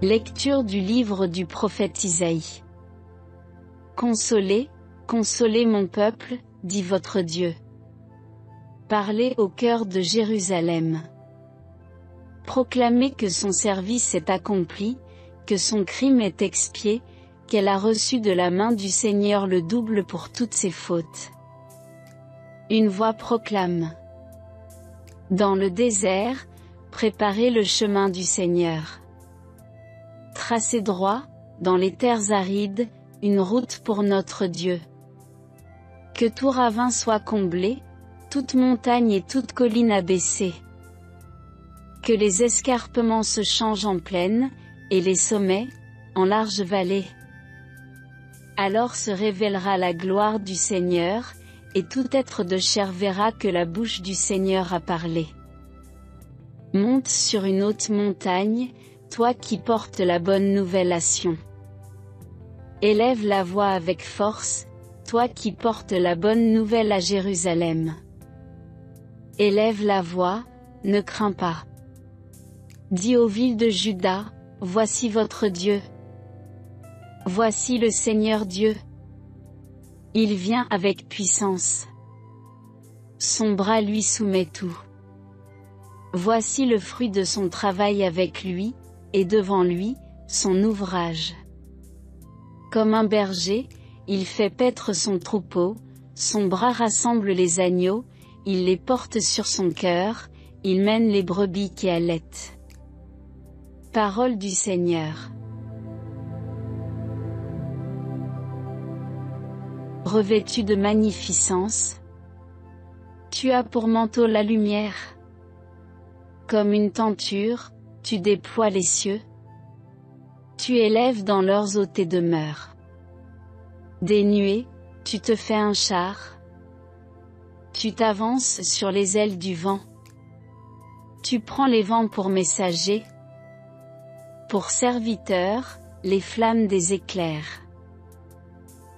Lecture du livre du prophète Isaïe. Consolez, consolez mon peuple, dit votre Dieu. Parlez au cœur de Jérusalem. Proclamez que son service est accompli, que son crime est expié, qu'elle a reçu de la main du Seigneur le double pour toutes ses fautes. Une voix proclame. Dans le désert, préparez le chemin du Seigneur. Tracez droit, dans les terres arides, une route pour notre Dieu. Que tout ravin soit comblé, toute montagne et toute colline abaissée. Que les escarpements se changent en plaine, et les sommets, en larges vallées. Alors se révélera la gloire du Seigneur, et tout être de chair verra que la bouche du Seigneur a parlé. Monte sur une haute montagne, toi qui portes la bonne nouvelle à Sion. Élève la voix avec force, toi qui portes la bonne nouvelle à Jérusalem. Élève la voix, ne crains pas. Dis aux villes de Juda, voici votre Dieu. Voici le Seigneur Dieu. Il vient avec puissance. Son bras lui soumet tout. Voici le fruit de son travail avec lui, et devant lui, son ouvrage. Comme un berger, il fait paître son troupeau, son bras rassemble les agneaux, il les porte sur son cœur, il mène les brebis qui allaitent. Parole du Seigneur. Revêtu de magnificence, tu as pour manteau la lumière. Comme une tenture, tu déploies les cieux. Tu élèves dans leurs eaux tes demeures. Des nuées, tu te fais un char. Tu t'avances sur les ailes du vent. Tu prends les vents pour messagers. Pour serviteurs, les flammes des éclairs.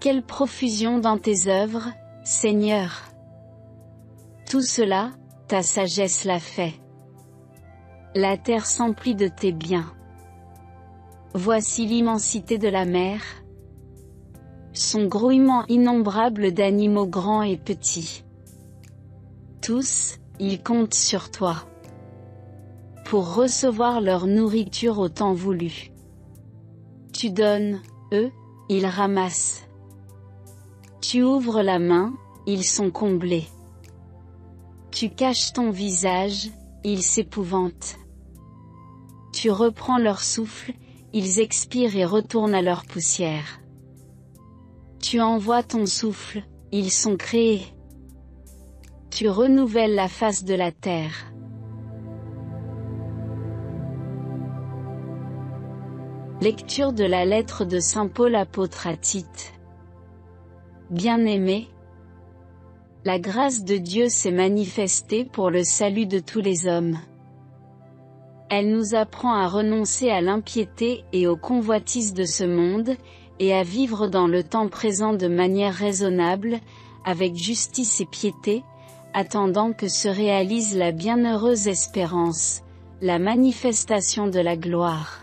Quelle profusion dans tes œuvres, Seigneur! Tout cela, ta sagesse l'a fait. La terre s'emplit de tes biens. Voici l'immensité de la mer. Son grouillement innombrable d'animaux grands et petits. Tous, ils comptent sur toi. Pour recevoir leur nourriture au temps voulu. Tu donnes, eux, ils ramassent. Tu ouvres la main, ils sont comblés. Tu caches ton visage, ils s'épouvantent. Tu reprends leur souffle, ils expirent et retournent à leur poussière. Tu envoies ton souffle, ils sont créés. Tu renouvelles la face de la terre. Lecture de la lettre de saint Paul apôtre à Tite. Bien-aimés, la grâce de Dieu s'est manifestée pour le salut de tous les hommes. Elle nous apprend à renoncer à l'impiété et aux convoitises de ce monde, et à vivre dans le temps présent de manière raisonnable, avec justice et piété, attendant que se réalise la bienheureuse espérance, la manifestation de la gloire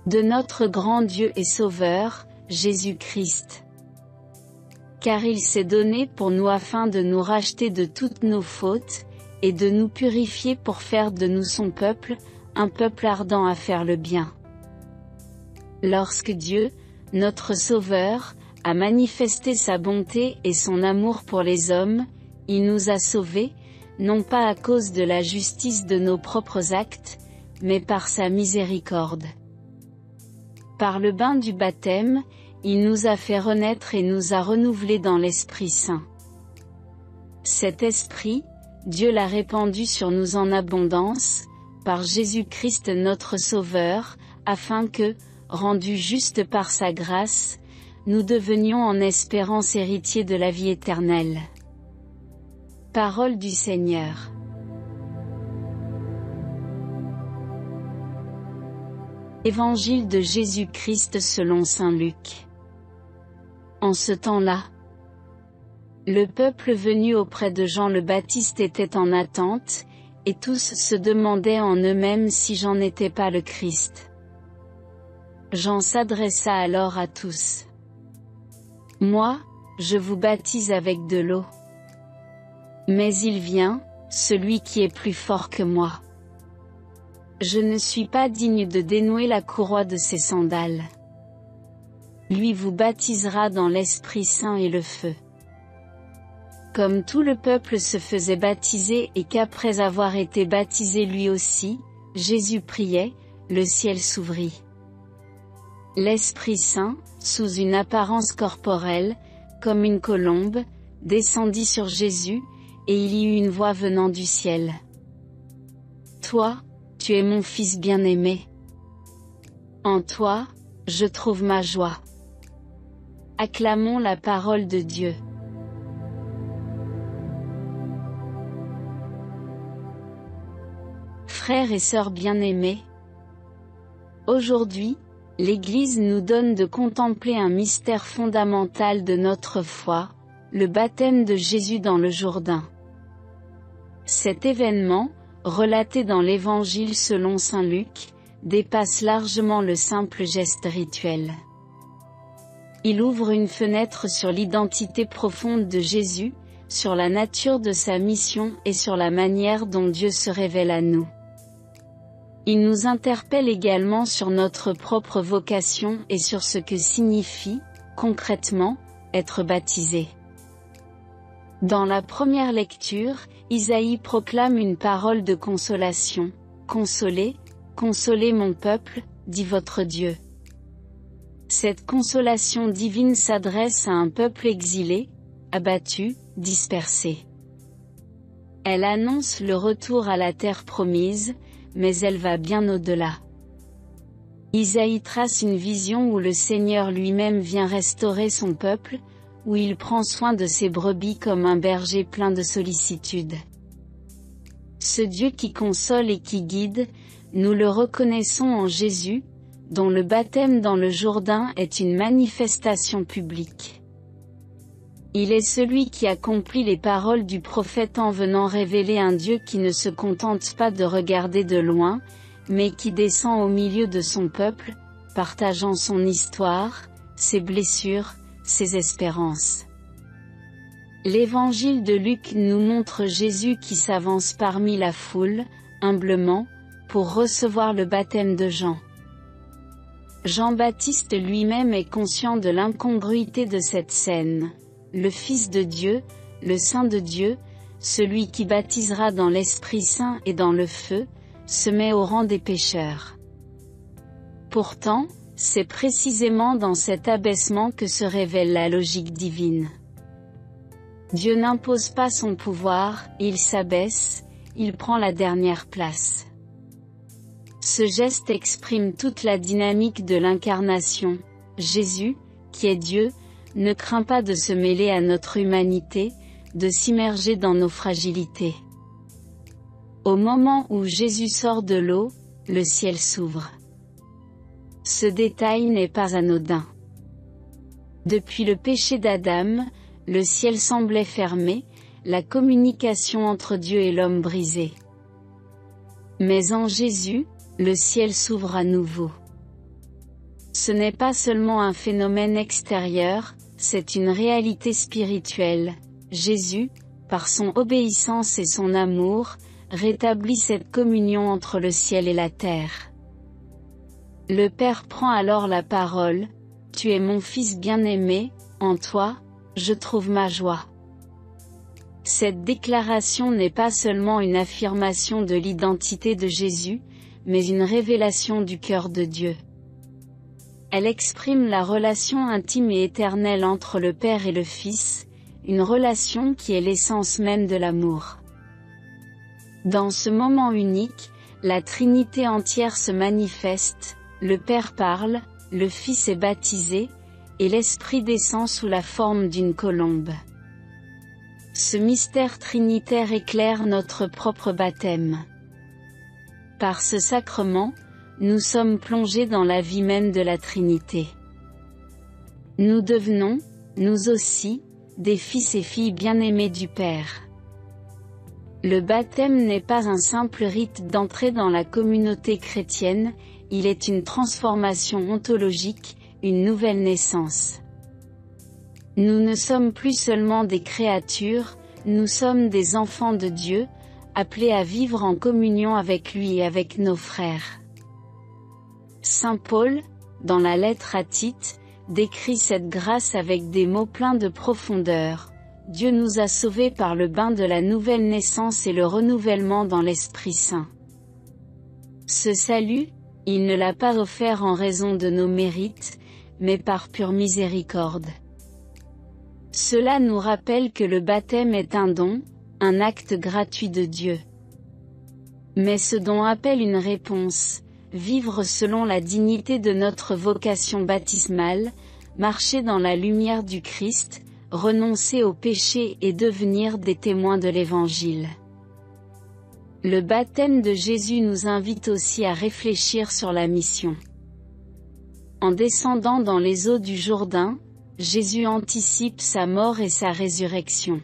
de notre grand Dieu et Sauveur, Jésus-Christ. Car il s'est donné pour nous afin de nous racheter de toutes nos fautes, et de nous purifier pour faire de nous son peuple, un peuple ardent à faire le bien. Lorsque Dieu, notre Sauveur, a manifesté sa bonté et son amour pour les hommes, il nous a sauvés, non pas à cause de la justice de nos propres actes, mais par sa miséricorde. Par le bain du baptême, il nous a fait renaître et nous a renouvelés dans l'Esprit Saint. Cet Esprit, Dieu l'a répandu sur nous en abondance, par Jésus-Christ notre Sauveur, afin que, rendus justes par sa grâce, nous devenions en espérance héritiers de la vie éternelle. Parole du Seigneur. Évangile de Jésus-Christ selon saint Luc. En ce temps-là, le peuple venu auprès de Jean le Baptiste était en attente, et tous se demandaient en eux-mêmes si Jean n'était pas le Christ. Jean s'adressa alors à tous. Moi, je vous baptise avec de l'eau. Mais il vient, celui qui est plus fort que moi. Je ne suis pas digne de dénouer la courroie de ses sandales. Lui vous baptisera dans l'Esprit Saint et le feu. Comme tout le peuple se faisait baptiser et qu'après avoir été baptisé lui aussi, Jésus priait, le ciel s'ouvrit. L'Esprit Saint, sous une apparence corporelle, comme une colombe, descendit sur Jésus, et il y eut une voix venant du ciel. Toi, tu es mon Fils bien-aimé. En toi, je trouve ma joie. Acclamons la parole de Dieu. Frères et sœurs bien-aimés, aujourd'hui, l'Église nous donne de contempler un mystère fondamental de notre foi, le baptême de Jésus dans le Jourdain. Cet événement, relaté dans l'Évangile selon saint Luc, dépasse largement le simple geste rituel. Il ouvre une fenêtre sur l'identité profonde de Jésus, sur la nature de sa mission et sur la manière dont Dieu se révèle à nous. Il nous interpelle également sur notre propre vocation et sur ce que signifie, concrètement, être baptisé. Dans la première lecture, Isaïe proclame une parole de consolation. « Consolez, consolez mon peuple, dit votre Dieu. » Cette consolation divine s'adresse à un peuple exilé, abattu, dispersé. Elle annonce le retour à la terre promise, mais elle va bien au-delà. Isaïe trace une vision où le Seigneur lui-même vient restaurer son peuple, où il prend soin de ses brebis comme un berger plein de sollicitude. Ce Dieu qui console et qui guide, nous le reconnaissons en Jésus, dont le baptême dans le Jourdain est une manifestation publique. Il est celui qui accomplit les paroles du prophète en venant révéler un Dieu qui ne se contente pas de regarder de loin, mais qui descend au milieu de son peuple, partageant son histoire, ses blessures, ses espérances. L'Évangile de Luc nous montre Jésus qui s'avance parmi la foule, humblement, pour recevoir le baptême de Jean. Jean-Baptiste lui-même est conscient de l'incongruité de cette scène. Le Fils de Dieu, le Saint de Dieu, celui qui baptisera dans l'Esprit Saint et dans le feu, se met au rang des pécheurs. Pourtant, c'est précisément dans cet abaissement que se révèle la logique divine. Dieu n'impose pas son pouvoir, il s'abaisse, il prend la dernière place. Ce geste exprime toute la dynamique de l'incarnation. Jésus, qui est Dieu, ne craint pas de se mêler à notre humanité, de s'immerger dans nos fragilités. Au moment où Jésus sort de l'eau, le ciel s'ouvre. Ce détail n'est pas anodin. Depuis le péché d'Adam, le ciel semblait fermé, la communication entre Dieu et l'homme brisée. Mais en Jésus, le ciel s'ouvre à nouveau. Ce n'est pas seulement un phénomène extérieur, c'est une réalité spirituelle. Jésus, par son obéissance et son amour, rétablit cette communion entre le ciel et la terre. Le Père prend alors la parole, « Tu es mon Fils bien-aimé, en toi, je trouve ma joie. » Cette déclaration n'est pas seulement une affirmation de l'identité de Jésus, mais une révélation du cœur de Dieu. Elle exprime la relation intime et éternelle entre le Père et le Fils, une relation qui est l'essence même de l'amour. Dans ce moment unique, la Trinité entière se manifeste, le Père parle, le Fils est baptisé, et l'Esprit descend sous la forme d'une colombe. Ce mystère trinitaire éclaire notre propre baptême. Par ce sacrement, nous sommes plongés dans la vie même de la Trinité. Nous devenons, nous aussi, des fils et filles bien-aimés du Père. Le baptême n'est pas un simple rite d'entrée dans la communauté chrétienne, il est une transformation ontologique, une nouvelle naissance. Nous ne sommes plus seulement des créatures, nous sommes des enfants de Dieu, appelés à vivre en communion avec lui et avec nos frères. Saint Paul, dans la lettre à Tite, décrit cette grâce avec des mots pleins de profondeur. Dieu nous a sauvés par le bain de la nouvelle naissance et le renouvellement dans l'Esprit Saint. Ce salut, il ne l'a pas offert en raison de nos mérites, mais par pure miséricorde. Cela nous rappelle que le baptême est un don, un acte gratuit de Dieu. Mais ce don appelle une réponse, vivre selon la dignité de notre vocation baptismale, marcher dans la lumière du Christ, renoncer au péché et devenir des témoins de l'Évangile. Le baptême de Jésus nous invite aussi à réfléchir sur la mission. En descendant dans les eaux du Jourdain, Jésus anticipe sa mort et sa résurrection.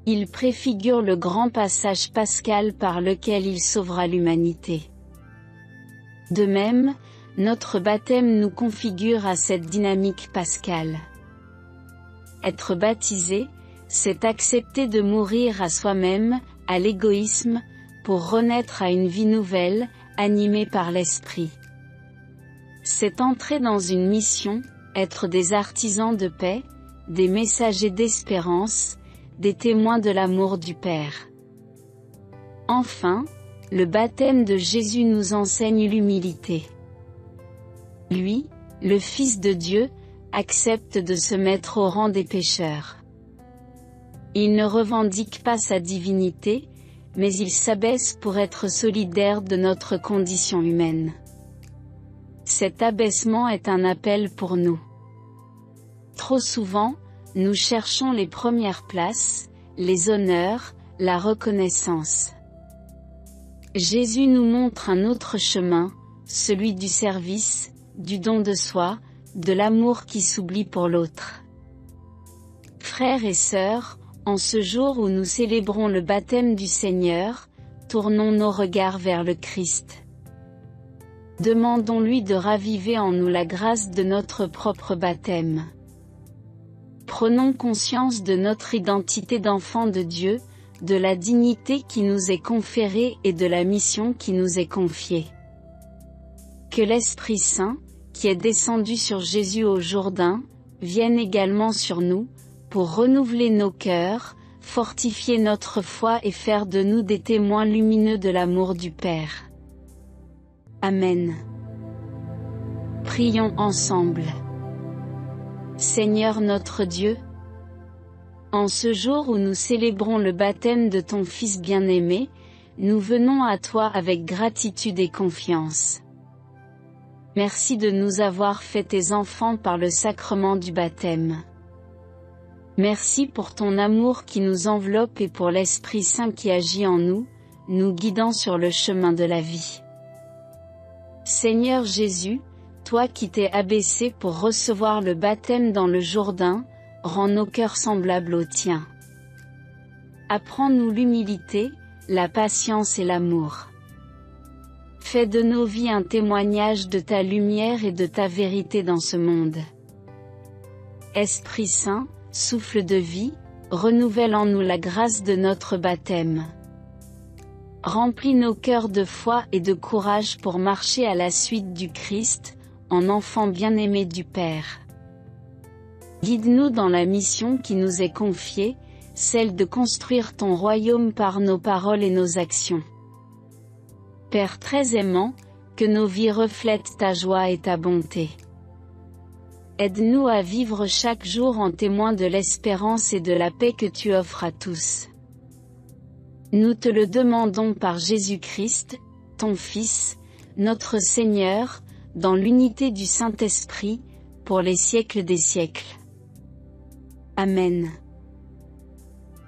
Il préfigure le grand passage pascal par lequel il sauvera l'humanité. De même, notre baptême nous configure à cette dynamique pascale. Être baptisé, c'est accepter de mourir à soi-même, à l'égoïsme, pour renaître à une vie nouvelle, animée par l'Esprit. C'est entrer dans une mission, être des artisans de paix, des messagers d'espérance, des témoins de l'amour du Père. Enfin, le baptême de Jésus nous enseigne l'humilité. Lui, le Fils de Dieu, accepte de se mettre au rang des pécheurs. Il ne revendique pas sa divinité, mais il s'abaisse pour être solidaire de notre condition humaine. Cet abaissement est un appel pour nous. Trop souvent, nous cherchons les premières places, les honneurs, la reconnaissance. Jésus nous montre un autre chemin, celui du service, du don de soi, de l'amour qui s'oublie pour l'autre. Frères et sœurs, en ce jour où nous célébrons le baptême du Seigneur, tournons nos regards vers le Christ. Demandons-lui de raviver en nous la grâce de notre propre baptême. Prenons conscience de notre identité d'enfant de Dieu, de la dignité qui nous est conférée et de la mission qui nous est confiée. Que l'Esprit Saint, qui est descendu sur Jésus au Jourdain, vienne également sur nous, pour renouveler nos cœurs, fortifier notre foi et faire de nous des témoins lumineux de l'amour du Père. Amen. Prions ensemble. Seigneur notre Dieu, en ce jour où nous célébrons le baptême de ton Fils bien-aimé, nous venons à toi avec gratitude et confiance. Merci de nous avoir fait tes enfants par le sacrement du baptême. Merci pour ton amour qui nous enveloppe et pour l'Esprit Saint qui agit en nous, nous guidant sur le chemin de la vie. Seigneur Jésus, toi qui t'es abaissé pour recevoir le baptême dans le Jourdain, rends nos cœurs semblables aux tiens. Apprends-nous l'humilité, la patience et l'amour. Fais de nos vies un témoignage de ta lumière et de ta vérité dans ce monde. Esprit Saint, souffle de vie, renouvelle en nous la grâce de notre baptême. Remplis nos cœurs de foi et de courage pour marcher à la suite du Christ, en enfants bien-aimés du Père. Guide-nous dans la mission qui nous est confiée, celle de construire ton royaume par nos paroles et nos actions. Père très aimant, que nos vies reflètent ta joie et ta bonté. Aide-nous à vivre chaque jour en témoin de l'espérance et de la paix que tu offres à tous. Nous te le demandons par Jésus-Christ, ton Fils, notre Seigneur, dans l'unité du Saint-Esprit, pour les siècles des siècles. Amen.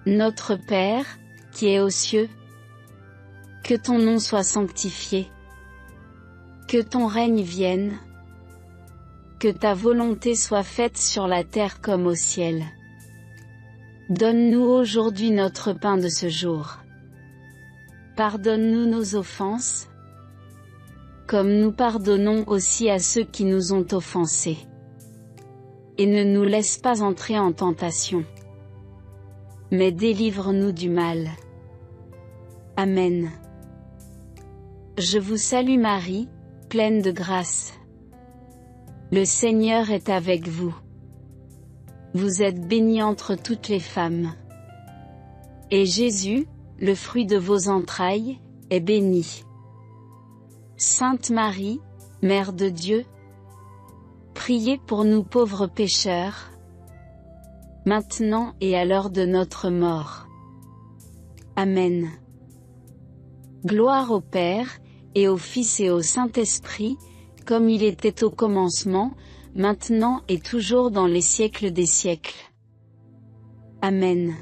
Notre Père, qui es aux cieux, que ton nom soit sanctifié. Que ton règne vienne. Que ta volonté soit faite sur la terre comme au ciel. Donne-nous aujourd'hui notre pain de ce jour. Pardonne-nous nos offenses, comme nous pardonnons aussi à ceux qui nous ont offensés. Et ne nous laisse pas entrer en tentation, mais délivre-nous du mal. Amen. Je vous salue Marie, pleine de grâce. Le Seigneur est avec vous. Vous êtes bénie entre toutes les femmes. Et Jésus, le fruit de vos entrailles, est béni. Sainte Marie, Mère de Dieu, priez pour nous pauvres pécheurs, maintenant et à l'heure de notre mort. Amen. Gloire au Père, et au Fils et au Saint-Esprit, comme il était au commencement, maintenant et toujours dans les siècles des siècles. Amen.